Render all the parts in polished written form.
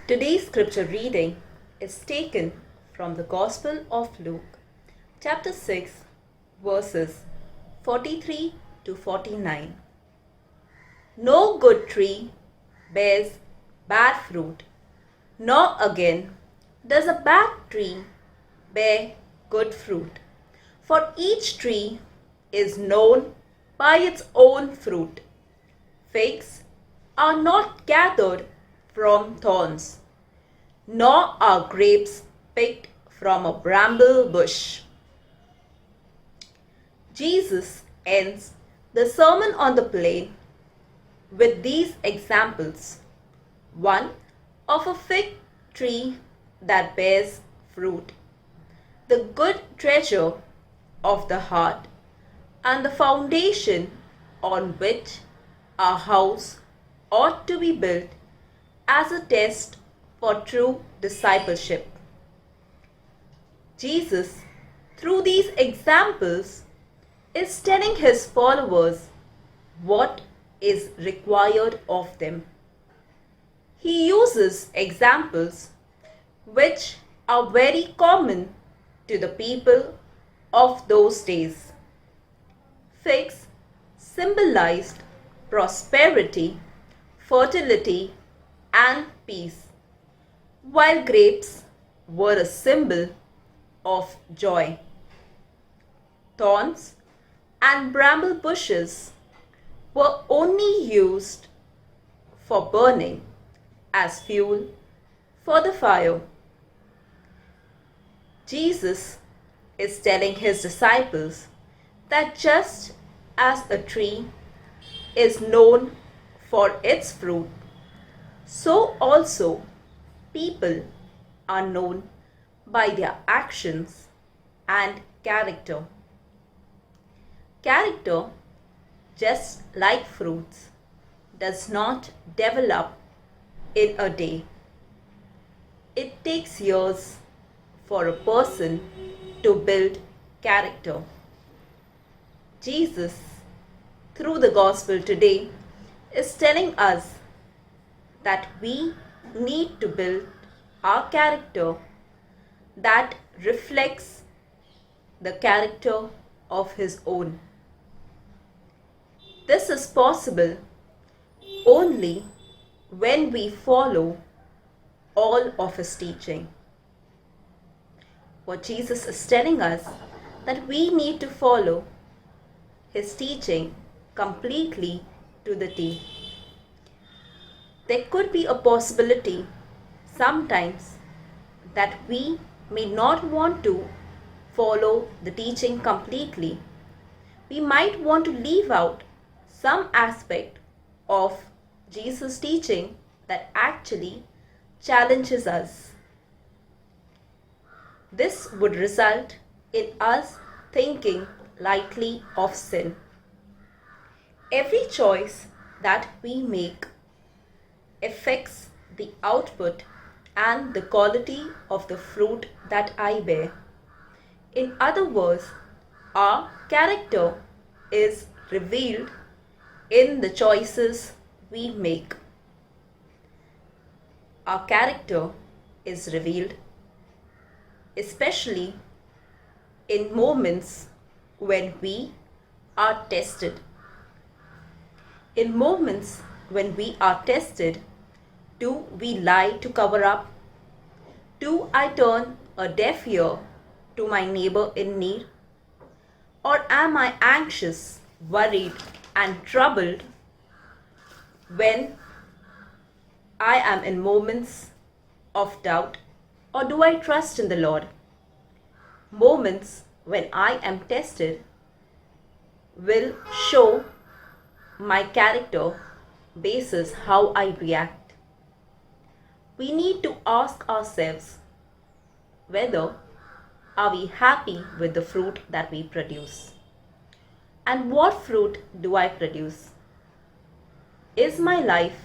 Today's scripture reading is taken from the Gospel of Luke, chapter 6, verses 43 to 49. No good tree bears bad fruit, nor again does a bad tree bear good fruit. For each tree is known by its own fruit. Figs are not gathered from thorns, nor are grapes picked from a bramble bush. Jesus ends the Sermon on the Plain with these examples. One of a fig tree that bears fruit, the good treasure of the heart, and the foundation on which our house ought to be built as a test for true discipleship. Jesus, through these examples, is telling his followers what is required of them. He uses examples which are very common to the people of those days. Figs symbolized prosperity, fertility, and peace, while grapes were a symbol of joy. Thorns and bramble bushes were only used for burning as fuel for the fire. Jesus is telling his disciples that just as a tree is known for its fruit, so also people are known by their actions and character. Character, just like fruits, does not develop in a day. It takes years for a person to build character. Jesus, through the gospel today, is telling us that we need to build our character that reflects the character of his own. This is possible only when we follow all of his teaching. What Jesus is telling us that we need to follow his teaching completely to the T. There could be a possibility sometimes that we may not want to follow the teaching completely. We might want to leave out some aspect of Jesus' teaching that actually challenges us. This would result in us thinking lightly of sin. Every choice that we make affects the output and the quality of the fruit that I bear. In other words, our character is revealed in the choices we make. Our character is revealed especially in moments when we are tested. In moments when we are tested, do we lie to cover up? Do I turn a deaf ear to my neighbor in need? Or am I anxious, worried, and troubled when I am in moments of doubt? Or do I trust in the Lord? Moments when I am tested will show my character basis how I react. We need to ask ourselves whether are we happy with the fruit that we produce? And what fruit do I produce? Is my life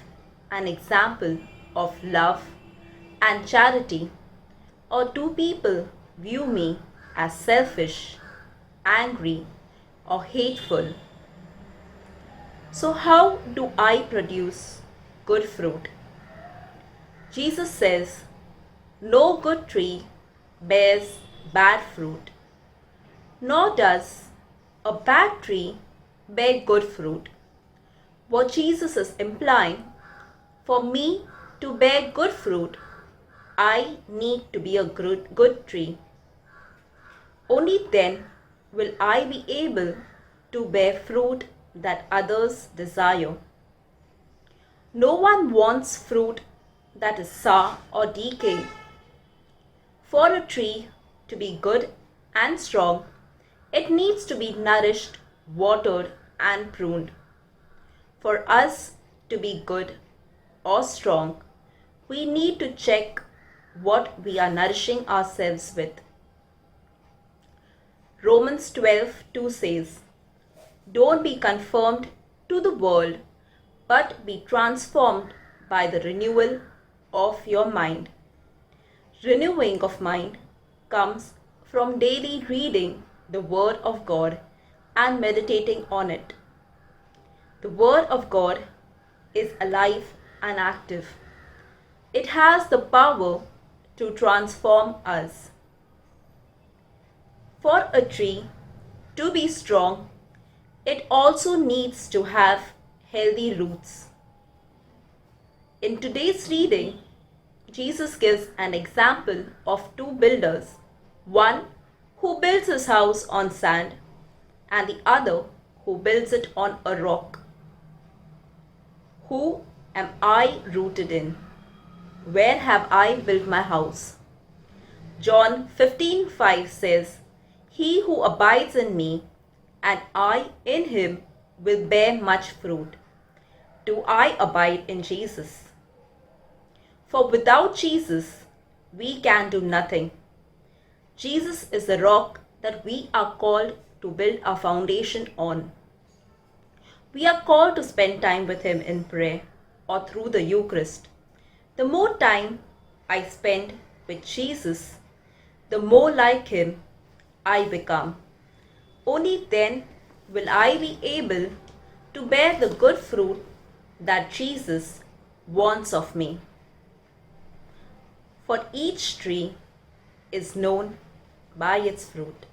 an example of love and charity, or do people view me as selfish, angry, or hateful? So how do I produce good fruit? Jesus says, no good tree bears bad fruit, nor does a bad tree bear good fruit. What Jesus is implying, for me to bear good fruit, I need to be a good tree. Only then will I be able to bear fruit that others desire. No one wants fruit that is sour or decaying. For a tree to be good and strong, it needs to be nourished, watered, and pruned. For us to be good or strong, we need to check what we are nourishing ourselves with. Romans 12:2 says, don't be conformed to the world, but be transformed by the renewal of your mind. Renewing of mind comes from daily reading the Word of God and meditating on it. The Word of God is alive and active. It has the power to transform us. For a tree to be strong, it also needs to have healthy roots. In today's reading, Jesus gives an example of two builders, one who builds his house on sand and the other who builds it on a rock. Who am I rooted in? Where have I built my house? John 15:5 says, he who abides in me and I in him will bear much fruit. Do I abide in Jesus? For without Jesus, we can do nothing. Jesus is the rock that we are called to build our foundation on. We are called to spend time with him in prayer or through the Eucharist. The more time I spend with Jesus, the more like him I become. Only then will I be able to bear the good fruit that Jesus wants of me. For each tree is known by its fruit.